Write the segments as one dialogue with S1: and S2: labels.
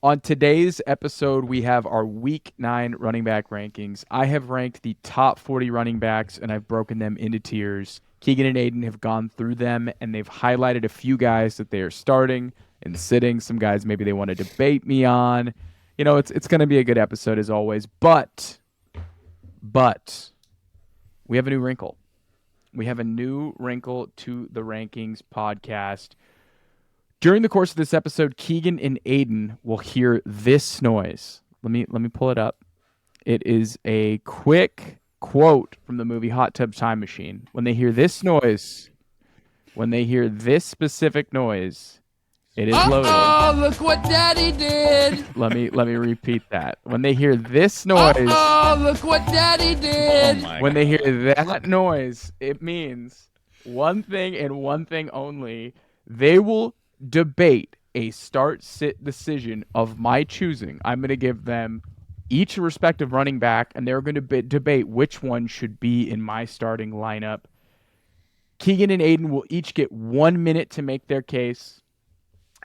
S1: On today's episode, we have our Week 9 running back rankings. I have ranked the top 40 running backs, and I've broken them into tiers. Keegan and Aidan have gone through them, and they've highlighted a few guys that they are starting and sitting. Some guys maybe they want to debate me on. You know, it's going to be a good episode as always. But we have a new wrinkle. We have a new wrinkle to the Rankings podcast. During the course of this episode, Keegan and Aidan will hear this noise. Let me pull it up. It is a quick quote from the movie Hot Tub Time Machine. When they hear this noise, when they hear this specific noise, it is loaded.
S2: Oh, look what Daddy did!
S1: Let me repeat that. When they hear this noise,
S2: oh, look what Daddy did!
S1: When they hear that noise, it means one thing and one thing only. They will debate a start-sit decision of my choosing. I'm going to give them each a respective running back, and they're going to debate which one should be in my starting lineup. Keegan and Aidan will each get 1 minute to make their case.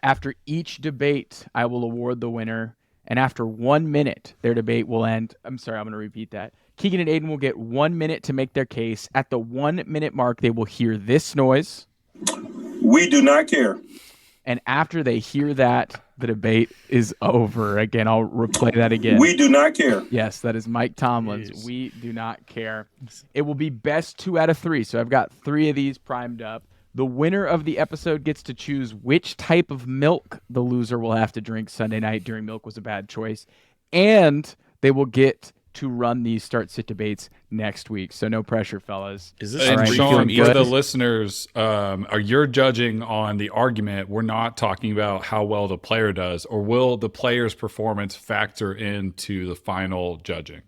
S1: After each debate, I will award the winner, and after 1 minute, their debate will end. I'm sorry, I'm going to repeat that. Keegan and Aidan will get 1 minute to make their case. At the 1 minute mark, they will hear this noise.
S3: We do not care.
S1: And after they hear that, the debate is over. Again, I'll replay that again.
S3: We do not care.
S1: Yes, that is Mike Tomlin's. Jeez. We do not care. It will be best 2 out of 3. So I've got 3 of these primed up. The winner of the episode gets to choose which type of milk the loser will have to drink Sunday night during Milk Was a Bad Choice. And they will get to run these start-sit debates next week. So no pressure, fellas.
S4: Is this
S5: right, Shaun, for the listeners, you're judging on the argument. We're not talking about how well the player does, or will the player's performance factor into the final judging?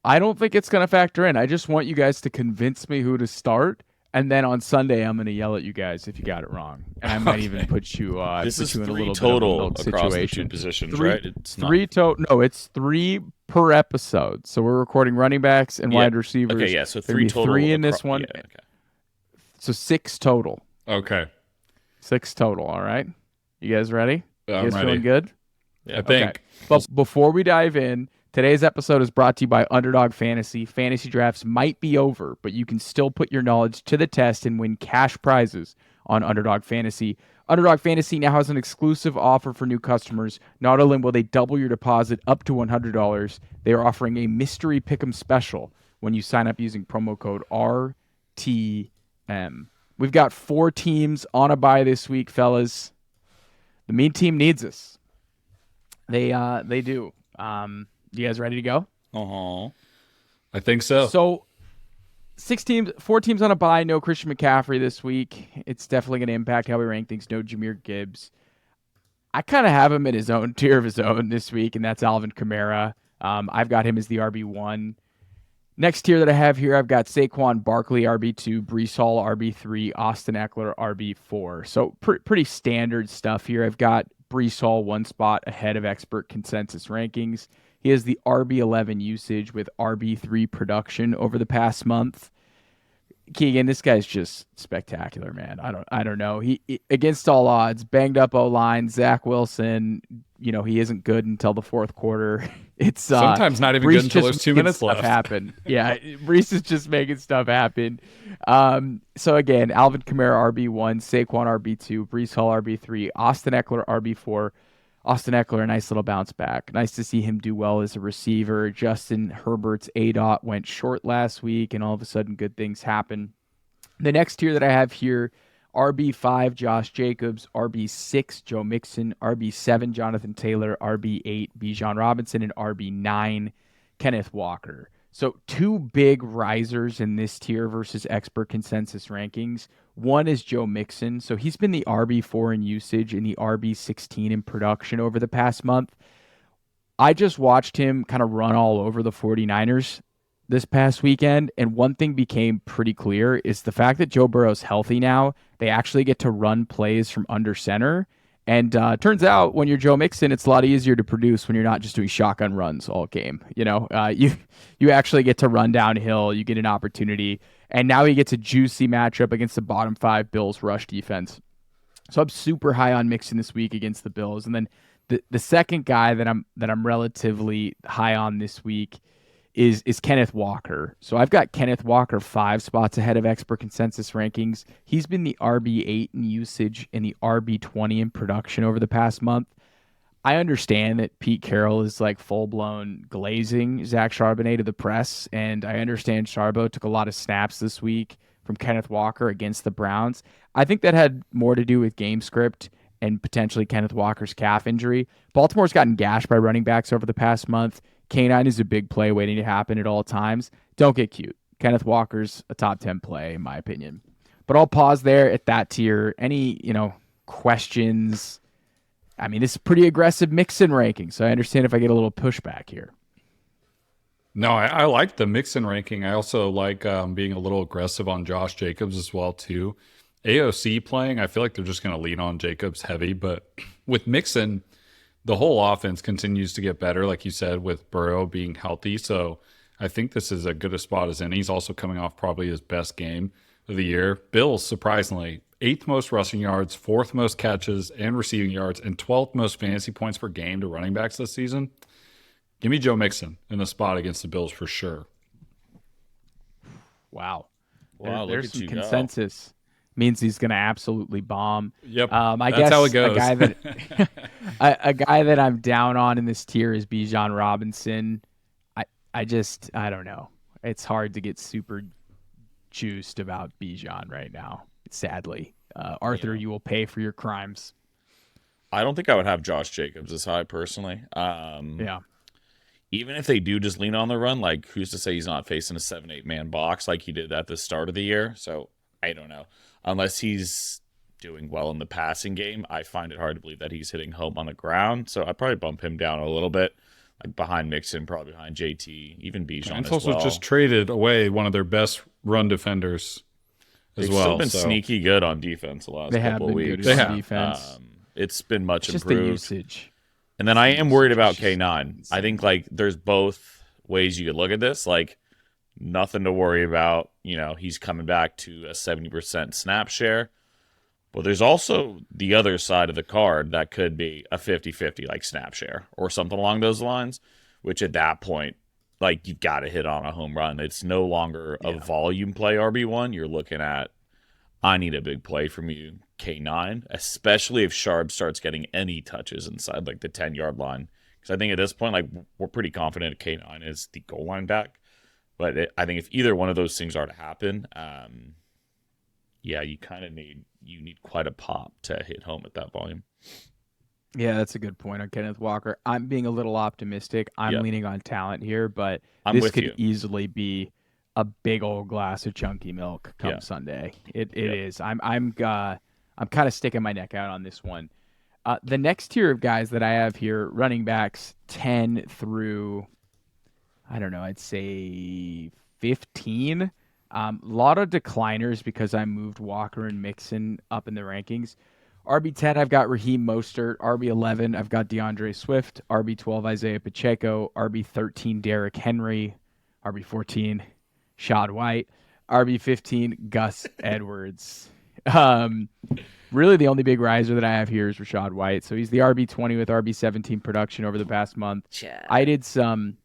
S1: I don't think it's going to factor in. I just want you guys to convince me who to start. And then on Sunday, I'm going to yell at you guys if you got it wrong, and I might even put you.
S4: This
S1: put
S4: is
S1: you in a
S4: 3
S1: little
S4: total
S1: bit of a
S4: across
S1: situation.
S4: the 2 positions,
S1: Three,
S4: right? It's not
S1: 3 total. No, it's 3 per episode. So we're recording running backs and wide receivers.
S4: Okay, yeah. So 3 total.
S1: 3 in this one.
S4: Yeah, okay.
S1: So 6 total.
S5: Okay.
S1: 6 total. All right. You guys ready? You
S5: I'm
S1: guys
S5: ready.
S1: feeling good?
S5: Yeah, I think.
S1: Okay. But before we dive in, today's episode is brought to you by Underdog Fantasy. Fantasy drafts might be over, but you can still put your knowledge to the test and win cash prizes on Underdog Fantasy. Underdog Fantasy now has an exclusive offer for new customers. Not only will they double your deposit up to $100, they are offering a mystery pick'em special when you sign up using promo code RTM. We've got 4 teams on a bye this week, fellas. The mean team needs us. They do. You guys ready to go?
S5: I think so.
S1: So 4 teams on a bye. No Christian McCaffrey this week. It's definitely going to impact how we rank things. No Jahmyr Gibbs. I kind of have him in his own tier of his own this week, and that's Alvin Kamara. I've got him as the RB1. Next tier that I have here, I've got Saquon Barkeley, RB2, Breece Hall, RB3, Austin Ekeler, RB4. So pretty standard stuff here. I've got Breece Hall 1 spot ahead of expert consensus rankings. He has the RB11 usage with RB3 production over the past month. Keegan, this guy's just spectacular, man. I don't know. He against all odds, banged up O-line, Zach Wilson, he isn't good until the 4th quarter. It's
S5: sometimes not even
S1: Breece
S5: good until there's 2 minutes left.
S1: Happen. Yeah, Breece is just making stuff happen. So again, Alvin Kamara RB1, Saquon RB2, Breece Hall RB3, Austin Ekeler RB4. Austin Ekeler, a nice little bounce back. Nice to see him do well as a receiver. Justin Herbert's ADOT went short last week, and all of a sudden good things happen. The next tier that I have here, RB5, Josh Jacobs, RB6, Joe Mixon, RB7, Jonathan Taylor, RB8, Bijan Robinson, and RB9, Kenneth Walker. So 2 big risers in this tier versus expert consensus rankings. One is Joe Mixon. So he's been the RB4 in usage and the RB16 in production over the past month. I just watched him kind of run all over the 49ers this past weekend, and one thing became pretty clear is the fact that Joe Burrow's healthy now. They actually get to run plays from under center. And turns out when you're Joe Mixon, it's a lot easier to produce when you're not just doing shotgun runs all game. You actually get to run downhill. You get an opportunity. And now he gets a juicy matchup against the bottom 5 Bills rush defense. So I'm super high on Mixon this week against the Bills. And then The second guy that I'm relatively high on this week is Kenneth Walker. So I've got Kenneth Walker 5 spots ahead of expert consensus rankings. He's been the RB8 in usage and the RB20 in production over the past month. I understand that Pete Carroll is like full-blown glazing Zach Charbonnet to the press, and I understand Charbo took a lot of snaps this week from Kenneth Walker against the Browns. I think that had more to do with game script and potentially Kenneth Walker's calf injury. Baltimore's gotten gashed by running backs over the past month. K9 is a big play waiting to happen at all times. Don't get cute. Kenneth Walker's a top 10 play, in my opinion. But I'll pause there at that tier. Any, questions? I mean, this is pretty aggressive Mixon ranking, so I understand if I get a little pushback here.
S5: No, I like the Mixon ranking. I also like being a little aggressive on Josh Jacobs as well, too. AOC playing, I feel like they're just going to lean on Jacobs heavy. But with Mixon, the whole offense continues to get better, like you said, with Burrow being healthy. So I think this is as good a spot as any. He's also coming off probably his best game of the year. Bills, surprisingly, 8th most rushing yards, 4th most catches and receiving yards, and 12th most fantasy points per game to running backs this season. Give me Joe Mixon in the spot against the Bills for sure.
S1: Wow.
S4: There's
S1: some consensus. Means he's going to absolutely bomb.
S5: Yep.
S1: I
S5: That's
S1: guess
S5: how it goes.
S1: A guy that I'm down on in this tier is Bijan Robinson. I don't know. It's hard to get super juiced about Bijan right now, sadly. Arthur, you will pay for your crimes.
S4: I don't think I would have Josh Jacobs as high personally.
S1: Yeah.
S4: Even if they do just lean on the run, like who's to say he's not facing a 7-8 man box like he did at the start of the year? So I don't know. Unless he's doing well in the passing game, I find it hard to believe that he's hitting home on the ground. So I'd probably bump him down a little bit, like behind Mixon, probably behind JT, even Bijan
S5: It's
S4: as
S5: also
S4: well.
S5: just traded away one of their best run defenders as
S4: They've
S5: well.
S4: still been sneaky good on defense the last couple of weeks.
S1: Good on defense.
S4: It's been much
S1: Just
S4: improved.
S1: the usage.
S4: And then I am worried about K9. I think like there's both ways you could look at this. Like nothing to worry about. He's coming back to a 70% snap share. But there's also the other side of the card that could be a 50-50 like snap share or something along those lines, which at that point, like you've got to hit on a home run. It's no longer a volume play RB1. You're looking at, I need a big play from you, K9, especially if Sharp starts getting any touches inside like the 10-yard line. Because I think at this point, like we're pretty confident K9 is the goal line back. But I think if either one of those things are to happen, you kind of need quite a pop to hit home at that volume.
S1: Yeah, that's a good point on Kenneth Walker. I'm being a little optimistic. I'm leaning on talent here, but this could easily be a big old glass of chunky milk come Sunday. It is. I'm kind of sticking my neck out on this one. The next tier of guys that I have here, running backs 10 through, I don't know, I'd say 15. A lot of decliners because I moved Walker and Mixon up in the rankings. RB10, I've got Raheem Mostert. RB11, I've got DeAndre Swift. RB12, Isaih Pacheco. RB13, Derrick Henry. RB14, Rachaad White. RB15, Gus Edwards. Really the only big riser that I have here is Rachaad White. So he's the RB20 with RB17 production over the past month. I did some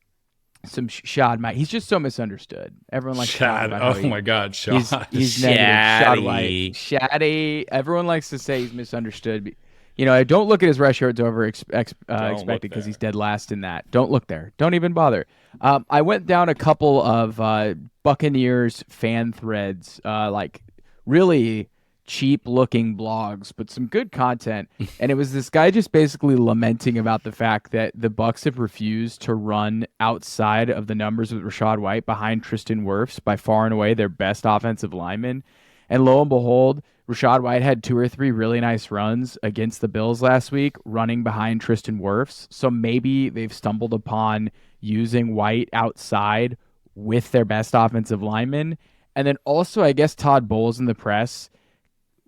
S1: Shad. He's just so misunderstood. Everyone likes
S5: Shad. My God, Shad.
S1: He's negative. Shad White. Shaddy. Everyone likes to say he's misunderstood. Don't look at his rush yards over expected because he's dead last in that. Don't look there. Don't even bother. I went down a couple of Buccaneers fan threads, like really cheap-looking blogs, but some good content. And it was this guy just basically lamenting about the fact that the Bucs have refused to run outside of the numbers with Rachaad White behind Tristan Wirfs, by far and away their best offensive lineman. And lo and behold, Rachaad White had 2 or 3 really nice runs against the Bills last week, running behind Tristan Wirfs. So maybe they've stumbled upon using White outside with their best offensive lineman. And then also, I guess Todd Bowles in the press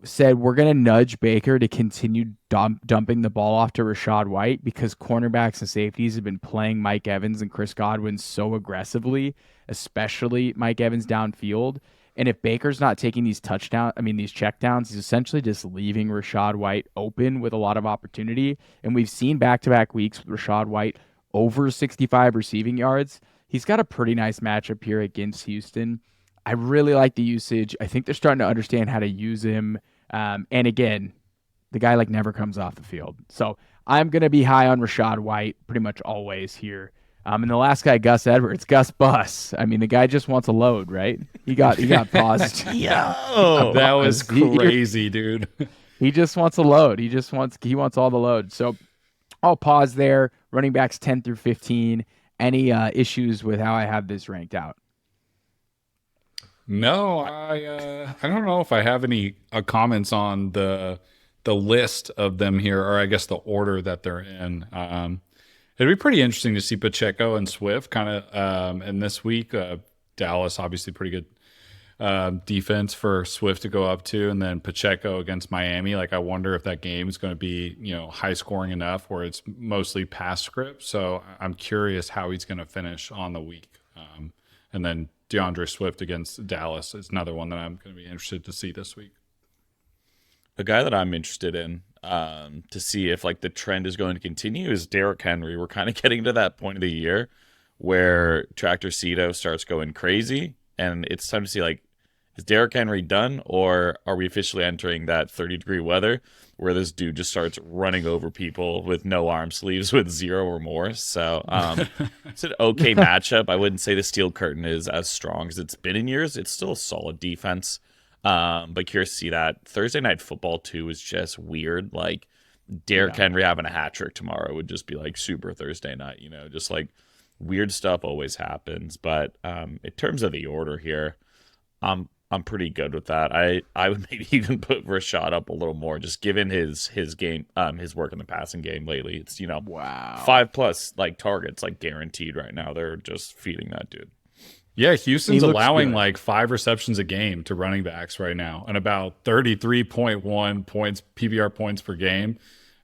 S1: said, we're going to nudge Baker to continue dumping the ball off to Rachaad White because cornerbacks and safeties have been playing Mike Evans and Chris Godwin so aggressively, especially Mike Evans downfield. And if Baker's not taking these these checkdowns, he's essentially just leaving Rachaad White open with a lot of opportunity. And we've seen back-to-back weeks with Rachaad White over 65 receiving yards. He's got a pretty nice matchup here against Houston. I really like the usage. I think they're starting to understand how to use him. And again, the guy never comes off the field. So I'm going to be high on Rachaad White pretty much always here. And the last guy, Gus Edwards, Gus Bus. I mean, the guy just wants a load, right? He got paused.
S5: Yo, that was crazy, dude.
S1: He just wants a load. He wants all the load. So I'll pause there. Running backs 10 through 15. Any issues with how I have this ranked out?
S5: No, I don't know if I have any comments on the list of them here, or I guess the order that they're in. It'd be pretty interesting to see Pacheco and Swift kind of in this week. Dallas, obviously pretty good defense for Swift to go up to, and then Pacheco against Miami. I wonder if that game is going to be, high scoring enough where it's mostly pass script. So I'm curious how he's going to finish on the week. And then DeAndre Swift against Dallas is another one that I'm going to be interested to see this week.
S4: A guy that I'm interested in to see if the trend is going to continue is Derrick Henry. We're kind of getting to that point of the year where Tractor Cito starts going crazy, and it's time to see is Derrick Henry done, or are we officially entering that 30-degree weather where this dude just starts running over people with no arm sleeves with zero remorse? So it's an okay matchup. I wouldn't say the steel curtain is as strong as it's been in years. It's still a solid defense. But curious to see that. Thursday Night Football too is just weird. Derrick Henry having a hat trick tomorrow would just be super Thursday night, just weird stuff always happens. But in terms of the order here, I'm pretty good with that. I would maybe even put Rachaad up a little more, just given his game, his work in the passing game lately. It's 5+ targets guaranteed right now. They're just feeding that dude.
S5: Yeah, Houston's allowing 5 receptions a game to running backs right now, and about 33.1 points PPR points per game.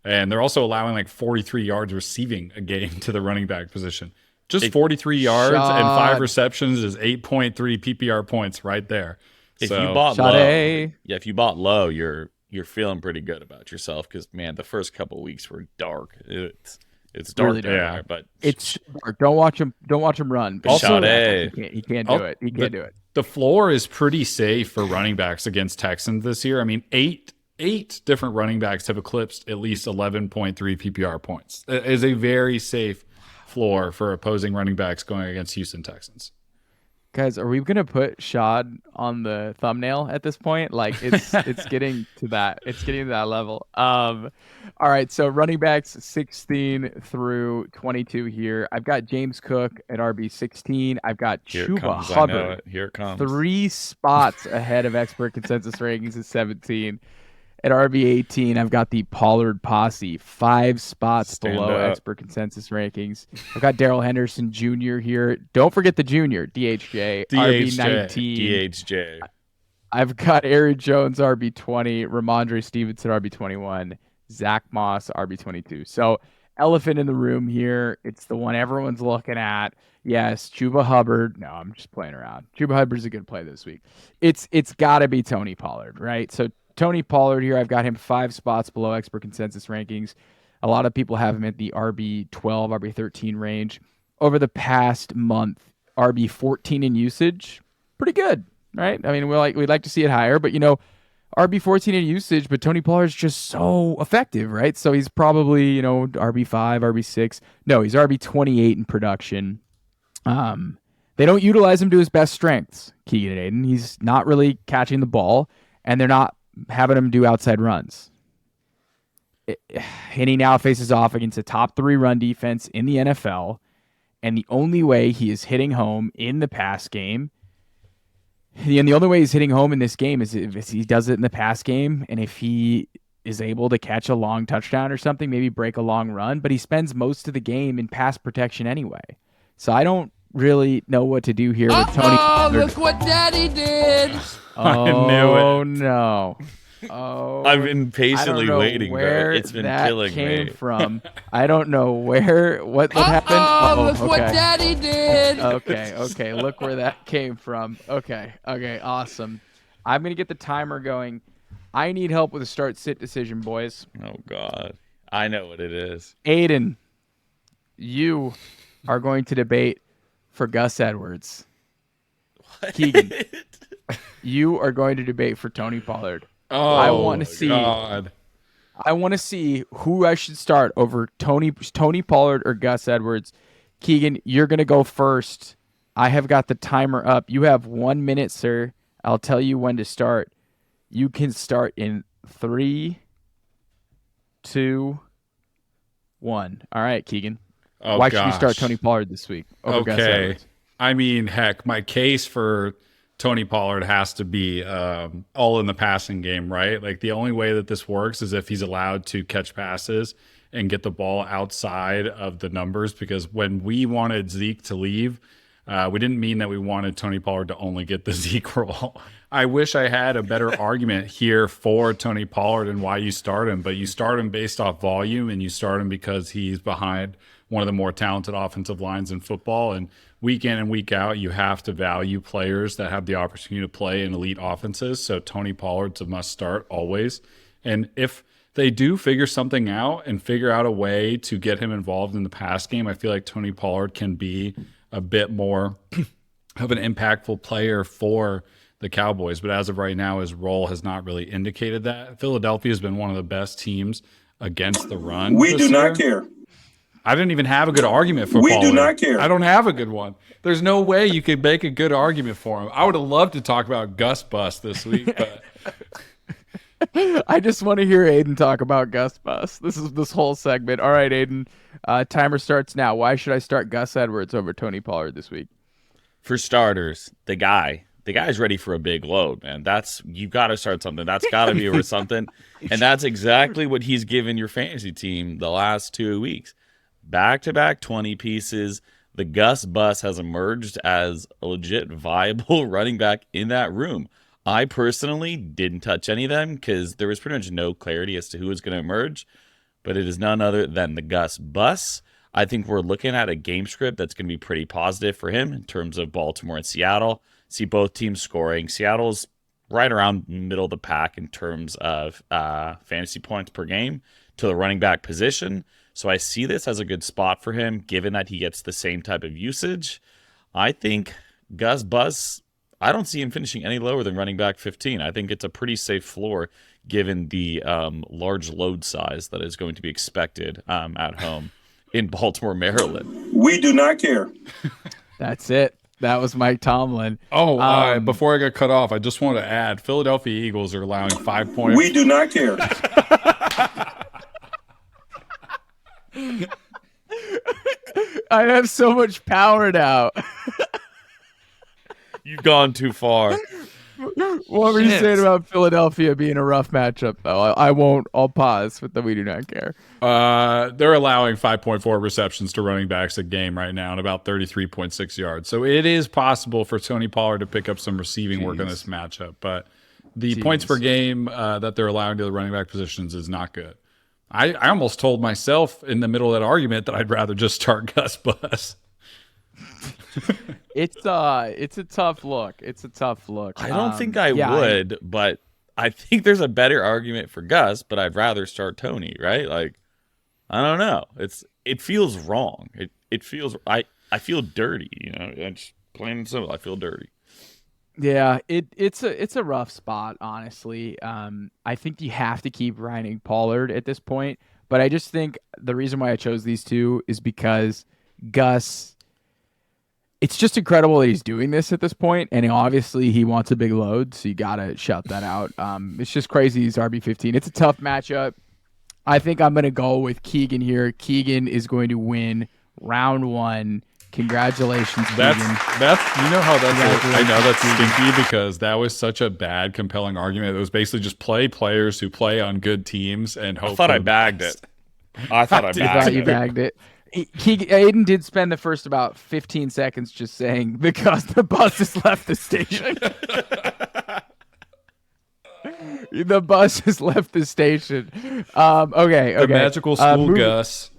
S5: And they're also allowing 43 yards receiving a game to the running back position. Just 43 yards and 5 receptions is 8.3 PPR points right there.
S4: If you bought low, you're feeling pretty good about yourself, because man, the first couple weeks were dark. It's dark
S1: really
S4: there, but
S1: it's dark. Don't watch him run.
S4: Also,
S1: he can't do it. He can't do it.
S5: The floor is pretty safe for running backs against Texans this year. I mean, eight different running backs have eclipsed at least 11.3 PPR points. It is a very safe floor for opposing running backs going against Houston Texans.
S1: Guys, are we gonna put Shaun on the thumbnail at this point? It's getting to that. It's getting to that level. All right, so running backs 16 through 22 here. I've got James Cook at RB16. I've got Chuba Hubbard.
S4: Here it comes.
S1: 3 spots ahead of expert consensus rankings at 17. At RB18, I've got the Pollard posse, 5 spots below expert consensus rankings. I've got Darrell Henderson Jr. here. Don't forget the junior, DHJ. RB19.
S4: DHJ.
S1: I've got Aaron Jones, RB20, Rhamondre Stevenson, RB21, Zack Moss, RB22. So elephant in the room here. It's the one everyone's looking at. Yes, Chuba Hubbard. No, I'm just playing around. Chuba Hubbard's a good play this week. It's got to be Tony Pollard, right? So Tony Pollard here, I've got him 5 spots below expert consensus rankings. A lot of people have him at the RB12, RB13 range. Over the past month, RB14 in usage, pretty good, right? I mean, we'd like to see it higher, but RB14 in usage, but Tony Pollard's just so effective, right? So he's probably, RB5, RB6. No, he's RB28 in production. They don't utilize him to his best strengths, Keegan and Aidan. He's not really catching the ball, and they're not having him do outside runs. And he now faces off against a top 3 run defense in the NFL. And the only way he is hitting home in the pass game, and the only way he's hitting home in this game is if he does it in the pass game, and if he is able to catch a long touchdown or something, maybe break a long run, but he spends most of the game in pass protection anyway. So I don't really know what to do here with Tony.
S2: Oh, look what Daddy did!
S5: I knew it.
S1: Oh, no. Oh,
S4: I've been
S1: I
S4: patiently
S1: don't know
S4: waiting,
S1: where
S4: bro. It's been
S1: that
S4: killing
S1: came
S4: me.
S1: from. I don't know what happened.
S2: Uh-oh, look what
S1: okay.
S2: Daddy did.
S1: Okay. Look where that came from. Okay, awesome. I'm gonna get the timer going. I need help with a start-sit decision, boys.
S4: Oh God, I know what it is.
S1: Aidan, you are going to debate for Gus Edwards. Keegan, you are going to debate for Tony Pollard.
S5: Oh,
S1: I want to see.
S5: God.
S1: I want to see who I should start over Tony Pollard or Gus Edwards. Keegan, you're going to go first. I have got the timer up. You have 1 minute, sir. I'll tell you when to start. You can start in 3, 2, 1. All right, Keegan.
S5: Oh,
S1: Why should you
S5: gosh.
S1: start Tony Pollard this week over Gus
S5: Okay.
S1: Edwards?
S5: I mean, heck, my case for Tony Pollard has to be all in the passing game, right? Like the only way that this works is if he's allowed to catch passes and get the ball outside of the numbers. Because when we wanted Zeke to leave, we didn't mean that we wanted Tony Pollard to only get the Zeke role. I wish I had a better argument here for Tony Pollard and why you start him, but you start him based off volume and you start him because he's behind one of the more talented offensive lines in football. And week in and week out, you have to value players that have the opportunity to play in elite offenses. So Tony Pollard's a must start always. And if they do figure something out and figure out a way to get him involved in the pass game, I feel like Tony Pollard can be a bit more of an impactful player for the Cowboys. But as of right now, his role has not really indicated that. Philadelphia has been one of the best teams against the run.
S3: We
S5: this
S3: do
S5: year.
S3: not care.
S5: I didn't even have a good argument for
S3: We
S5: Pollard.
S3: do not care.
S5: I don't have a good one. There's no way you could make a good argument for him. I would have loved to talk about Gus Bus this week, but
S1: I just want to hear Aidan talk about Gus Bus. This whole segment. All right, Aidan. Timer starts now. Why should I start Gus Edwards over Tony Pollard this week?
S4: For starters, the guy's ready for a big load, man. You've got to start something. That's got to be over something. And that's exactly what he's given your fantasy team the last 2 weeks. Back-to-back 20 pieces. The Gus Bus has emerged as a legit viable running back in that room. I personally didn't touch any of them because there was pretty much no clarity as to who was going to emerge, but it is none other than the Gus Bus. I think we're looking at a game script that's going to be pretty positive for him in terms of Baltimore and Seattle. See both teams scoring. Seattle's right around middle of the pack in terms of fantasy points per game to the running back position. So I see this as a good spot for him, given that he gets the same type of usage. I think Gus Bus, I don't see him finishing any lower than running back 15. I think it's a pretty safe floor, given the large load size that is going to be expected at home in Baltimore, Maryland.
S3: We do not care.
S1: That's it. That was Mike Tomlin.
S5: before I get cut off, I just want to add Philadelphia Eagles are allowing 5 points.
S3: We do not care.
S1: I have so much power now.
S4: You've gone too far.
S1: What were you saying about Philadelphia being a rough matchup, though? I won't. I'll pause with the we do not care.
S5: They're allowing 5.4 receptions to running backs a game right now and about 33.6 yards. So it is possible for Tony Pollard to pick up some receiving work in this matchup. But the points per game that they're allowing to the running back positions is not good. I almost told myself in the middle of that argument that I'd rather just start Gus Bus.
S1: It's a tough look. It's a tough look.
S4: I don't think I would, but I think there's a better argument for Gus, but I'd rather start Tony, right? Like, I don't know. It feels wrong. It feels I feel dirty, you know. It's plain and simple. I feel dirty.
S1: Yeah, it's a rough spot, honestly. I think you have to keep riding Pollard at this point, but I just think the reason why I chose these two is because Gus, it's just incredible that he's doing this at this point, and obviously he wants a big load, so you gotta shout that out. It's just crazy he's RB15. It's a tough matchup. I think I'm gonna go with Keegan here. Keegan is going to win round 1. Congratulations, Keegan.
S5: That's you know how that's I know that's stinky because that was such a bad, compelling argument. It was basically just play players who play on good teams and hope.
S4: I thought I bagged it. I thought I bagged
S1: You bagged it. Aidan did spend the first about 15 seconds just saying because the bus has left the station. The bus has left the station. Okay.
S5: The magical school,
S1: moving,
S5: Gus.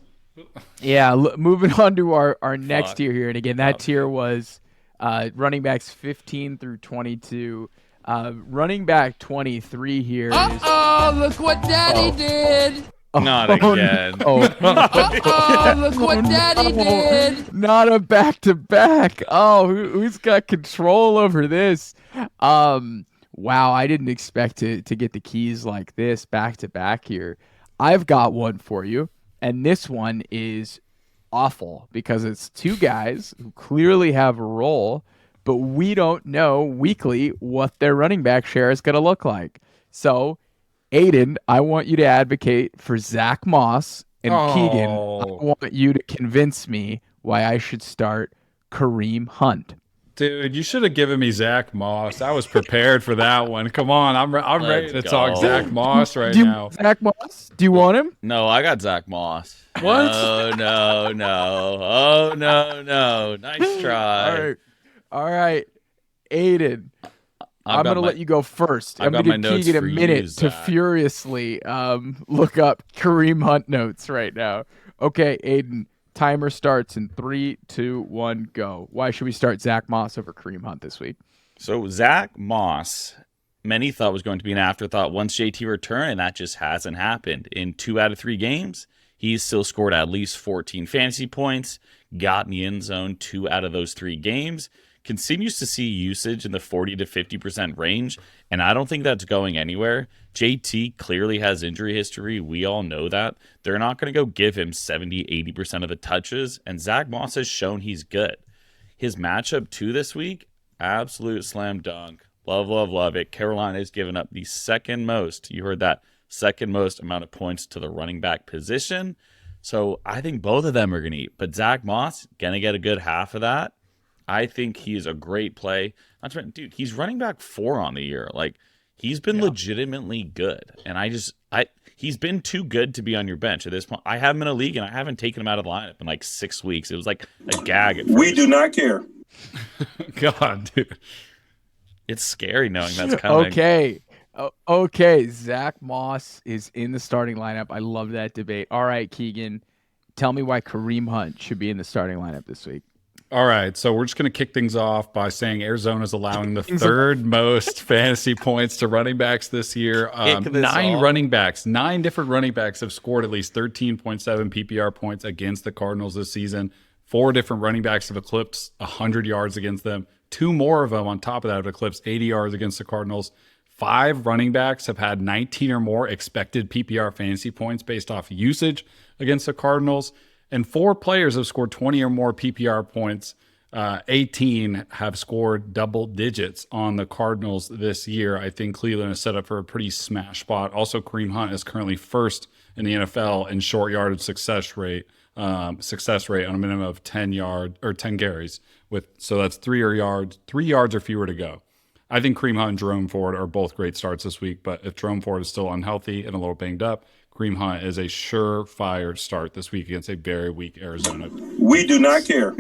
S1: Yeah, moving on to our next
S4: Fuck.
S1: tier here. And again, that tier was running backs 15 through 22. Running back 23 here is...
S2: Uh-oh, look what Daddy did.
S4: Not again.
S2: Uh-oh, look what Daddy did.
S1: Not a back-to-back. Oh, who's got control over this? Wow, I didn't expect to get the keys like this back-to-back here. I've got one for you, and this one is awful because it's two guys who clearly have a role, but we don't know weekly what their running back share is going to look like. So, Aidan, I want you to advocate for Zack Moss, and Keegan, I want you to convince me why I should start Kareem Hunt.
S5: Dude, you should have given me Zack Moss. I was prepared for that one. Come on, I'm ready to
S4: Let's
S5: talk
S4: go.
S5: Zack Moss right
S1: Do you
S5: now.
S1: want Zack Moss? Do you want him?
S4: No, I got Zack Moss.
S5: What?
S4: Oh, no. Oh, no. Nice try.
S1: All right. Aidan, I'm going to let you go first. I'm
S4: got
S1: going
S4: my
S1: to give
S4: notes
S1: Keegan a
S4: for you,
S1: minute to
S4: Zach.
S1: furiously look up Kareem Hunt notes right now. Okay, Aidan, timer starts in 3, 2, 1, go. Why should we start Zack Moss over Kareem Hunt this week?
S4: So Zack Moss, many thought was going to be an afterthought once JT returned, and that just hasn't happened. In 2 out of 3 games, he's still scored at least 14 fantasy points, got in the end zone 2 out of those 3 games, continues to see usage in the 40 to 50% range, and I don't think that's going anywhere. JT clearly has injury history. We all know that. They're not going to go give him 70, 80% of the touches, and Zack Moss has shown he's good. His matchup 2 this week, absolute slam dunk. Love it. Carolina has given up the second most, you heard that, second most amount of points to the running back position. So I think both of them are going to eat, but Zack Moss going to get a good half of that. I think he's a great play. Dude, he's running back 4 on the year. Like, he's been legitimately good. And he's been too good to be on your bench at this point. I have him in a league, and I haven't taken him out of the lineup in like 6 weeks. It was like a gag at first.
S3: We do not care.
S5: God, dude.
S4: It's scary knowing that's coming.
S1: Okay. Zack Moss is in the starting lineup. I love that debate. All right, Keegan, tell me why Kareem Hunt should be in the starting lineup this week.
S5: All right, so we're just going to kick things off by saying Arizona's allowing the third most fantasy points to running backs this year. 9 different running backs have scored at least 13.7 PPR points against the Cardinals this season. 4 different running backs have eclipsed 100 yards against them. 2 more of them on top of that have eclipsed 80 yards against the Cardinals. 5 running backs have had 19 or more expected PPR fantasy points based off usage against the Cardinals. And 4 players have scored 20 or more PPR points. 18 have scored double digits on the Cardinals this year. I think Cleveland is set up for a pretty smash spot. Also, Kareem Hunt is currently first in the NFL in short yardage success rate on a minimum of 10 carries. So that's 3 yards or fewer to go. I think Kareem Hunt and Jerome Ford are both great starts this week. But if Jerome Ford is still unhealthy and a little banged up, Kareem Hunt is a surefire start this week against a very weak Arizona.
S3: We do not care.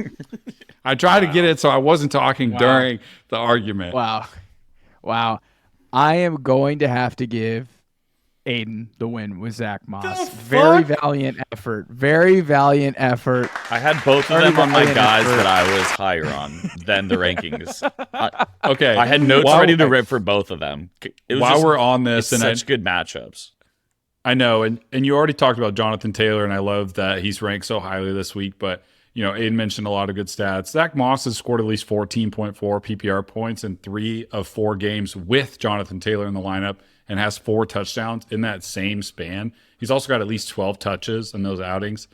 S5: I tried to get it so I wasn't talking during the argument.
S1: Wow. I am going to have to give Aidan the win with Zack Moss. Very valiant effort.
S4: I had both of them on my guys that I was higher on than the rankings.
S5: Okay.
S4: I had notes ready to rip for both of them.
S5: While we're on this,
S4: it's such good matchups.
S5: I know, and you already talked about Jonathan Taylor, and I love that he's ranked so highly this week. But Aidan mentioned a lot of good stats. Zack Moss has scored at least 14.4 PPR points in 3 of 4 games with Jonathan Taylor in the lineup, and has 4 touchdowns in that same span. He's also got at least 12 touches in those outings.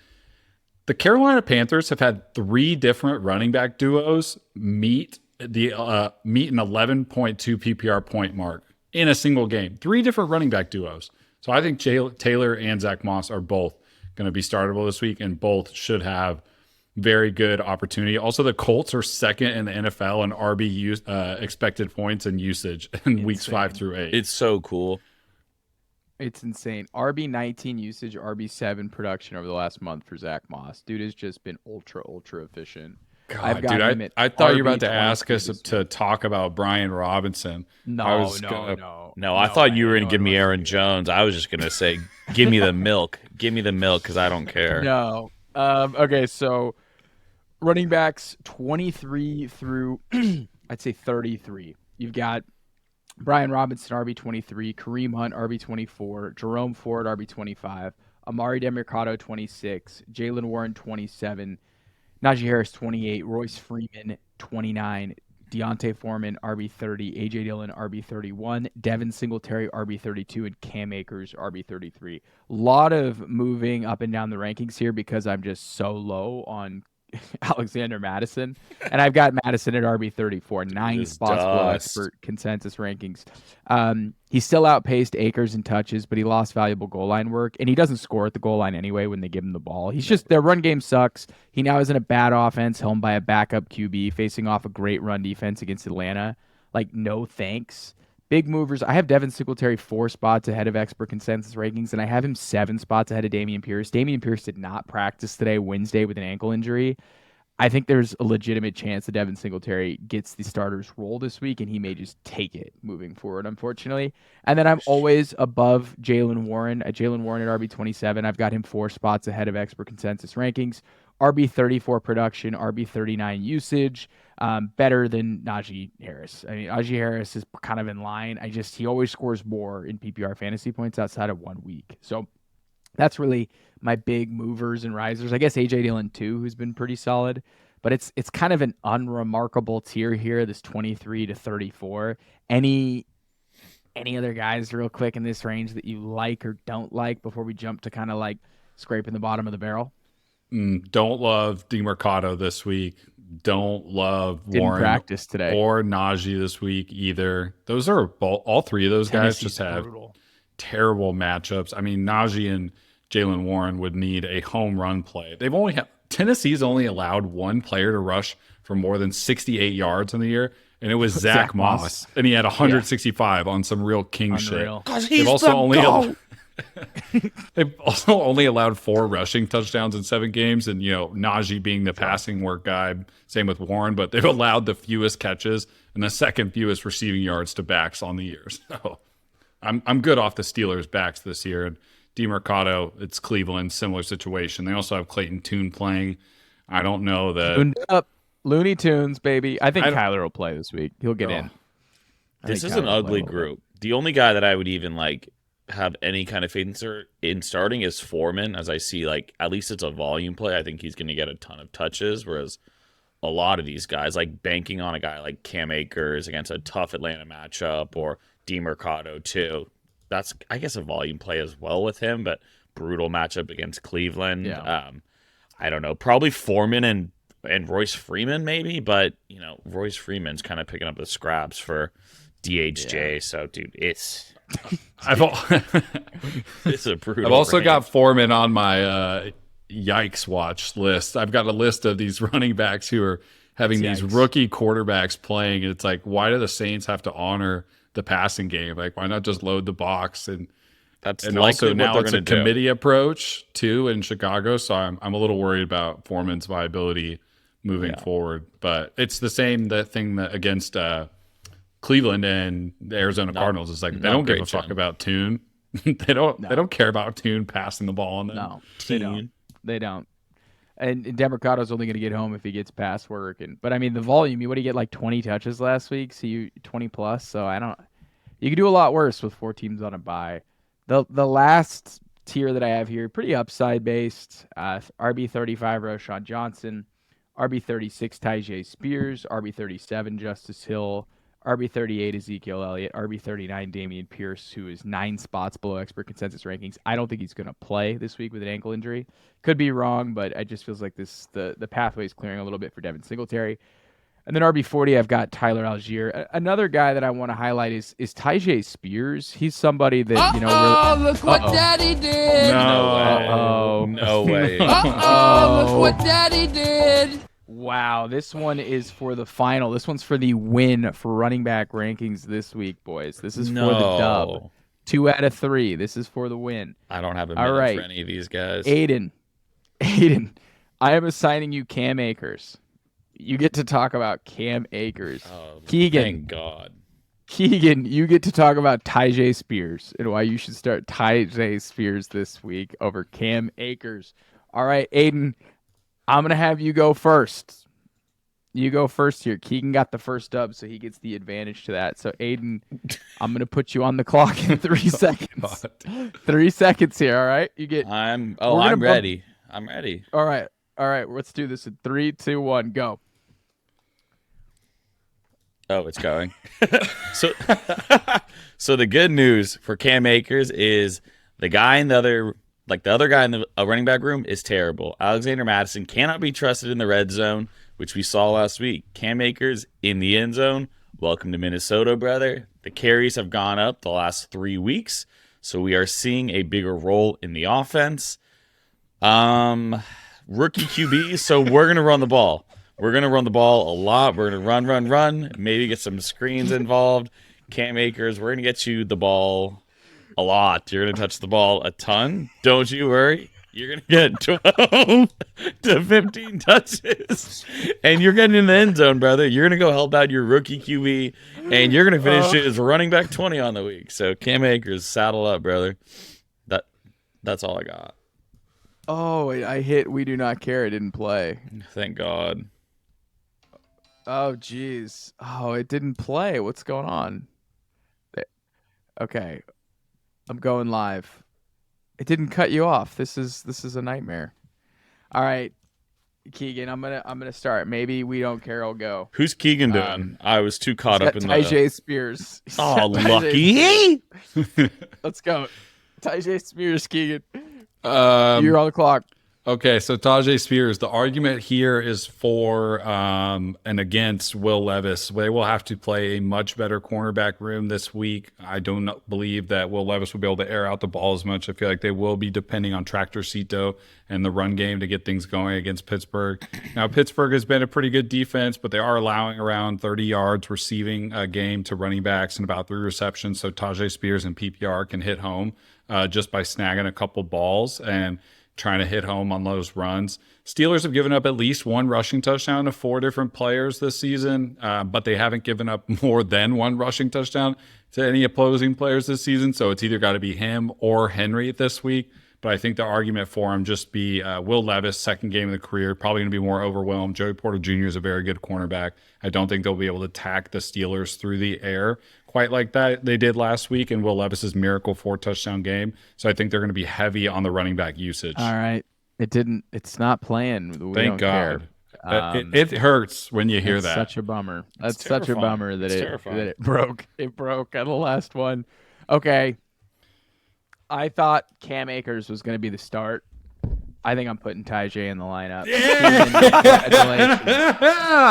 S5: The Carolina Panthers have had 3 different running back duos meet an 11.2 PPR point mark in a single game. 3 different running back duos. So I think Taylor and Zack Moss are both going to be startable this week, and both should have very good opportunity. Also, the Colts are second in the NFL in RB expected points and usage in weeks 5 through 8.
S4: It's so cool.
S1: It's insane. RB 19 usage, RB 7 production over the last month for Zack Moss. Dude has just been ultra efficient.
S5: God,
S1: got him
S5: dude,
S1: at
S5: I thought you were about to
S1: RB23
S5: ask us
S1: this
S5: to talk about Brian Robinson.
S1: No,
S4: No, I thought you were going to give me
S1: wasn't
S4: Aaron
S1: gonna do
S4: Jones. I was just going to say, give me the milk. Give me the milk because I don't care.
S1: No. Okay, so running backs 23 through I'd say 33. You've got Brian Robinson, RB23, Kareem Hunt, RB24, Jerome Ford, RB25, Emari Demercado, 26, Jaylen Warren, 27, Najee Harris, 28, Royce Freeman, 29, Deontay Foreman, RB30, A.J. Dillon, RB31, Devin Singletary, RB32, and Cam Akers, RB33. A lot of moving up and down the rankings here because I'm just so low on Alexander Madison, and I've got Madison at RB34, 9 spots below expert consensus rankings. He still outpaced Akers in touches, but he lost valuable goal line work, and he doesn't score at the goal line anyway when they give him the ball. He's just, their run game sucks. He now is in a bad offense, helmed by a backup QB, facing off a great run defense against Atlanta. Like, no thanks. Big movers. I have Devin Singletary 4 spots ahead of expert consensus rankings, and I have him 7 spots ahead of Dameon Pierce. Dameon Pierce did not practice today, Wednesday, with an ankle injury. I think there's a legitimate chance that Devin Singletary gets the starter's role this week, and he may just take it moving forward, unfortunately. And then I'm always above Jaylen Warren. Jaylen Warren at RB27. I've got him 4 spots ahead of expert consensus rankings. RB34 production, RB39 usage, better than Najee Harris. I mean, Najee Harris is kind of in line. He always scores more in PPR fantasy points outside of 1 week. So that's really my big movers and risers. I guess A.J. Dillon too, who's been pretty solid, but it's kind of an unremarkable tier here, this 23 to 34. Any other guys real quick in this range that you like or don't like before we jump to kind of like scraping the bottom of the barrel?
S5: Don't love Demercado this week. Don't love Warren
S1: practice today
S5: or Najee this week either. Those are all 3 of those guys just have terrible matchups. I mean, Najee and Jaylen Warren would need a home run play. Tennessee's only allowed 1 player to rush for more than 68 yards in the year, and it was Zack Moss, and he had 165 on some real king shit. They've also only allowed 4 rushing touchdowns in 7 games, and Najee being the passing work guy, same with Warren, but they've allowed the fewest catches and the second fewest receiving yards to backs on the year. So I'm good off the Steelers' backs this year. And Demercado, it's Cleveland, similar situation. They also have Clayton Tune playing. I don't know that.
S1: Tuned up. Looney Tunes, baby. I think Kyler will play this week. He'll get in.
S4: This is an ugly group. The only guy that I would even have any kind of faith in starting is Foreman, as I see at least it's a volume play. I think he's going to get a ton of touches, whereas a lot of these guys banking on a guy like Cam Akers against a tough Atlanta matchup or Demercado too. That's, I guess, a volume play as well with him, but brutal matchup against Cleveland.
S1: Yeah.
S4: I don't know, probably Foreman and Royce Freeman maybe, but Royce Freeman's kind of picking up the scraps for DHJ. Yeah. So, dude, it's it's a brutal.
S5: I've also
S4: range.
S5: got Foreman on my yikes watch list. I've got a list of these running backs who are having these rookie quarterbacks playing, and it's why do the Saints have to honor the passing game? Why not just load the box? And also now it's a committee approach too in Chicago, so I'm a little worried about Foreman's viability moving forward. But it's the same thing that against Cleveland and the Arizona Cardinals is they don't give a fuck about Tune. They don't care about Tune passing the ball on them.
S1: No, they don't. And Demercado's only going to get home if he gets pass work. But I mean, the volume, what did he get 20 touches last week? So 20 plus. So you could do a lot worse with 4 teams on a bye. The last tier that I have here, pretty upside based. RB35 Roschon Johnson, RB36 Tyjae Spears, RB37 Justice Hill, RB38 Ezekiel Elliott, RB39 Dameon Pierce, who is 9 spots below expert consensus rankings. I don't think he's going to play this week with an ankle injury. Could be wrong, but it just feels like the pathway is clearing a little bit for Devin Singletary. And then RB40, I've got Tyler Algier. Another guy that I want to highlight is Tyjae Spears. He's somebody that,
S2: look what Daddy did.
S4: No way.
S2: Look what Daddy did.
S1: Wow, this one is for the final. This one's for the win for running back rankings this week, boys. This is for the dub. 2 out of 3. This is for the win.
S4: I don't have a minute for any of these guys.
S1: Aidan, I am assigning you Cam Akers. You get to talk about Cam Akers.
S4: Oh,
S1: Keegan.
S4: thank God.
S1: Keegan, you get to talk about Tyjae Spears and why you should start Tyjae Spears this week over Cam Akers. All right, Aidan, I'm going to have you go first. You go first here. Keegan got the first dub, so he gets the advantage to that. So, Aidan, I'm going to put you on the clock in 3 seconds. 3 seconds here, all right? You get.
S4: I'm
S1: gonna
S4: ready. I'm ready.
S1: All right. Let's do this in 3, 2, 1, go.
S4: Oh, it's going. So the good news for Cam Akers is the other guy in the running back room is terrible. Alexander Mattison cannot be trusted in the red zone, which we saw last week. Cam Akers in the end zone. Welcome to Minnesota, brother. The carries have gone up the last 3 weeks, so we are seeing a bigger role in the offense. Rookie QB, so we're gonna run the ball. We're going to run the ball a lot. We're going to run, maybe get some screens involved. Cam Akers, we're going to get you the ball a lot. You're going to touch the ball a ton. Don't you worry. You're going to get 12 to 15 touches. And you're getting in the end zone, brother. You're going to go help out your rookie QB, and you're going to finish it as running back 20 on the week. So Cam Akers, saddle up, brother. That's all I got.
S1: Oh, I hit We Do Not Care. It didn't play.
S4: Thank God.
S1: Oh, geez. Oh, it didn't play. What's going on? Okay. I'm going live. It didn't cut you off. This is a nightmare. All right. Keegan, I'm gonna start. Maybe We Don't Care will go.
S4: Who's Keegan doing? I was too caught up in
S1: Tyjae Spears.
S4: Oh, lucky.
S1: Let's go. Tyjae Spears, Keegan. You're on the clock.
S5: Okay, so Tyjae Spears, the argument here is for and against Will Levis. They will have to play a much better cornerback room this week. I don't believe that Will Levis will be able to air out the ball as much. I feel like they will be depending on Tractorcito and the run game to get things going against Pittsburgh. Now, Pittsburgh has been a pretty good defense, but they are allowing around 30 yards receiving a game to running backs and about 3 receptions. So Tyjae Spears and PPR can hit home just by snagging a couple balls and trying to hit home on those runs. Steelers have given up at least 1 rushing touchdown to 4 different players this season, but they haven't given up more than 1 rushing touchdown to any opposing players this season. So it's either got to be him or Henry this week. But I think the argument for him just be Will Levis, second game of the career, probably going to be more overwhelmed. Joey Porter Jr. is a very good cornerback. I don't think they'll be able to attack the Steelers through the air quite like that they did last week in Will Levis's miracle 4-touchdown game. So I think they're going to be heavy on the running back usage.
S1: All right. It's not playing.
S5: Thank God. It hurts when you hear that.
S1: Such a bummer. That's
S4: It's
S1: such a
S4: terrifying.
S1: bummer that
S4: It's
S1: it
S4: terrifying.
S1: broke. It broke on the last one. Okay. I thought Cam Akers was going to be the start. I think I'm putting Tyjae in the lineup.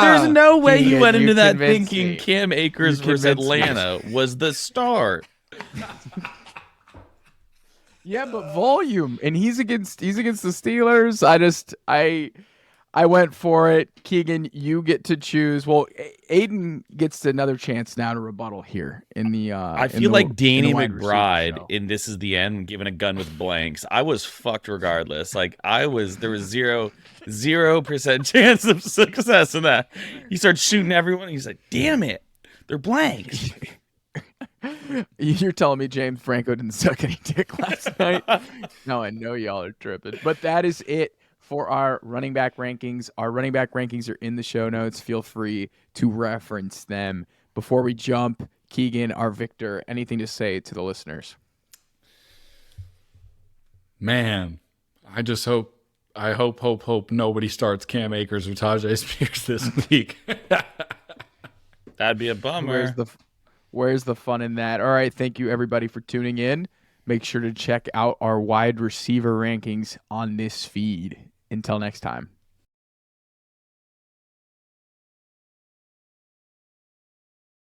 S4: There's no way you
S1: Keegan,
S4: went into
S1: you
S4: that
S1: convinced
S4: thinking
S1: me.
S4: Cam Akers
S1: You
S4: versus
S1: convinced me.
S4: Atlanta was the start.
S1: Yeah, but volume, and he's against the Steelers. I went for it. Keegan, you get to choose. Well, Aidan gets another chance now to rebuttal here in the.
S4: I feel like Danny
S1: wide receiver
S4: McBride
S1: show.
S4: in This Is the End, given a gun with blanks. I was fucked regardless. There was 0% chance of success in that. He starts shooting everyone. He's like, damn it, they're blanks.
S1: You're telling me James Franco didn't suck any dick last night? No, I know y'all are tripping. But that is it for our running back rankings. Our running back rankings are in the show notes. Feel free to reference them. Before we jump, Keegan, our victor, anything to say to the listeners?
S5: Man, I just hope nobody starts Cam Akers or Tyjae Spears this week.
S4: That'd be a bummer.
S1: Where's the fun in that? All right, thank you everybody for tuning in. Make sure to check out our wide receiver rankings on this feed. Until next time.